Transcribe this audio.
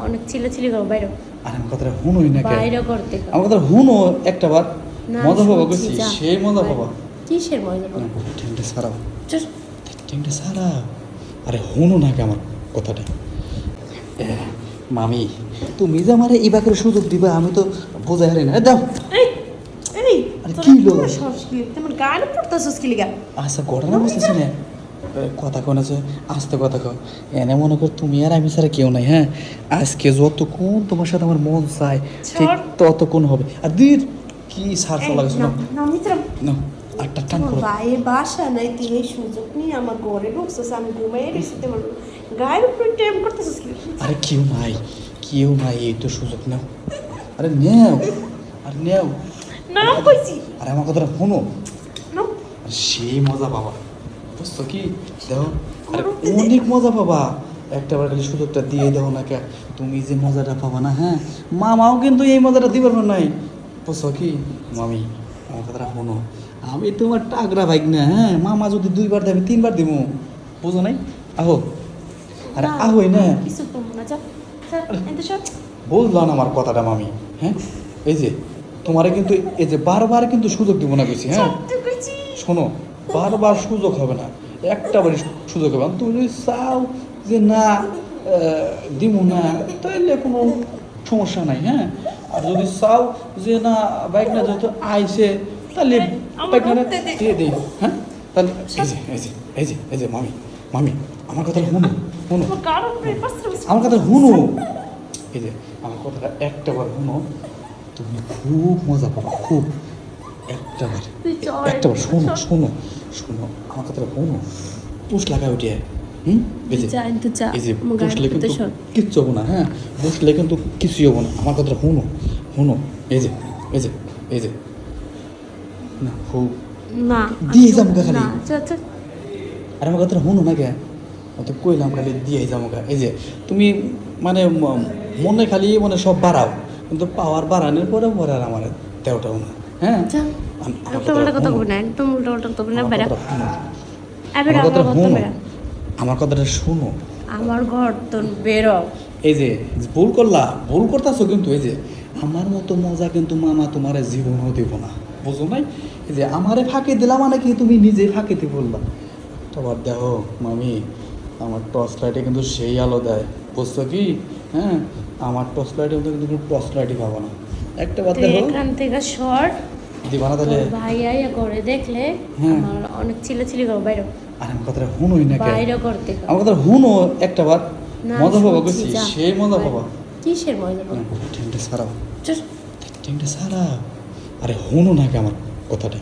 অনেক চিল্লাচিল্লি করো বাইরে। আরে আমার কথাটা হুনোই না কেন? বাইরে করতে আমার কথা হুনো একটা বার। না, মজা পাবা শুনছি, কইছি, যা। সেই মজা পাবা। কিসের মজা পাবো? ঠেংটা সারাও, চুস। ঠেংটা সারাও। আরে হুনো না কে আমার কথাটা? এ, মামি তুমি যে আমারে এই বাকের সুযোগ দিবা আমি তো বোঝাই হারি না। দাও। এই এই আরে তোরা কি লো? তোরা সংস্কৃতি তোমার গায়ে পড়তাছস কি লিগা? আচ্ছা ঘটনা বুঝতেছি না। কথা কোন আছে, আস্তে কথা কও। এনে মনে কর তুমি আর আমি ছাড়া কেউ নাই। হ্যাঁ, আজকে যতক্ষণ তোমার সাথে আমার মন চায় ঠিক ছাড়। ততক্ষণ হবে। আর দির কি সারসা এই, লাগছে না, না? না, মিত্রা, না একটা টান তোমার করো। ভাইয়ের বাসা নাই, তুই এই সুযোগ নিয়ে আমার ঘরে ঢুকছস, আমি ঘুমাই রয়েছি, তোমার গায়ের উপরে টেম করতেছস কি? আরে কেউ নাই, কেউ নাই, এই তো সুযোগ নাও। আরে নেও, আর নেও। না কইছি আরে আমার কথাটা শোনো। না। আর সেই মজা পাবা, বুঝছো কি? দেখো, আরে অনেক মজা পাবা। একটা বার খালি সুযোগটা দিয়ে দাও না কে, তুমি যে মজাটা পাবা না। হ্যাঁ, মামাও কিন্তু এই মজাটা দিবার নাই, বুঝছো কি? মামি আমার কথাটা শোনো, আমি তোমার টাকরা ভাইক না। হ্যাঁ, মামা যদি 2বার দেয় আমি 3বার দিব, বুঝো নাই? আহো, আরে আহোই না। কিছু কম না, যা যা, এত সব বুঝলাম আমার কথাটা মামি। হ্যাঁ, এই যে তোমারে কিন্তু এই যে বারবার কিন্তু সুযোগ দিব না বেশি। হ্যাঁ সব কইছি। শোনো, বারবার সুযোগ হবে না, একটা বারই সুযোগ হবে। তুমি যদি চাও যে না দিব না, তাহলে কোনো সমস্যা নাই। হ্যাঁ, আর যদি চাও যে না বাইক না যেহেতু আইসে, তাহলে আমার বাইক না করতে দে। দিয়ে দিই। হ্যাঁ, তাহলে এই যে মামি, মামি আমার কথা শুনো, শুনো, আমার গায়ের উপরে পাঁচটা বছর। আমার কথা শুনো। এই যে আমার কথাটা একটা বার শুনো, তুমি খুব মজা পাবা, খুব। একটাবার, তুই চল, একটাবার শোনো, চল। শোনো, শোনো আমার কথাটা শোনো। পুষ লাগায় উঠিয়ে, এই যে যা, কিন্তু যা, এই যে আমার গায়ের বসলে কিন্তু উপরে সর। কিচ্ছু হবো না। হ্যাঁ, বসলে কিন্তু কিছুই হবো না। আমার কথাটা শোনো, শোনো। এই যে এই যে এই যে না খুব না, দিয়ে যাবো গা খালি। না, যা যা। আর আমার কথাটা শুনো না কে, অত কইলাম খালি দিয়ে যাবো গা। এই যে তুমি মানে মনে খালি মানে সব বাড়াও, কিন্তু পাওয়ার বাড়ানোর পরে পরে আর আমার দেওটাও না। হ্যাঁ, যা। আমার উল্টা পাল্টা কথা শোনো। বলবে না, একদম উল্টা পাল্টা কথা বলবে না, আমার বেড়া। কথাটা শোনো। বেড়া, আমার কথাটা আমার ঘর শোনো, বেড়া। আমার কথাটা শোনো। আমার ঘর তো বেরো। এই যে ভুল করলা, ভুল করতেছো কিন্তু। এই যে আমার মতো মজা কিন্তু মামা তোমার জীবনও দেব না, বুঝো নাই? এই যে আমারে ফাঁকি দিলা মানে কি তুমি নিজে ফাঁকিতে বললা। তোমার দেখো মামি, আমার টর্চ লাইটে কিন্তু সেই আলো দেয়, বুঝছো কি? হ্যাঁ, আমার টর্চ লাইটে কিন্তু কোনো টর্চ লাইটই পাবো না। একটা বার তুই দেখো, এখান থেকে সর। দিবা না তাহলে? তোর ভাই আইয়া করে দেখলে হ্যাঁ। আমার অনেক চিল্লাচিল্লি করো বাইরে। আর আমার কথাটা হুনোই না কে? বাইরে করতে কও। আমার কথা হুনো একটা বার। না, মজা পাবা শুনছি, কইছি, যা। সেই মজা পাবা। কিসের মজা পাবো? ঠেংটা সারাও, চুস। ঠেংটা সারাও। আরে হুনো না কে আমার কথাটা?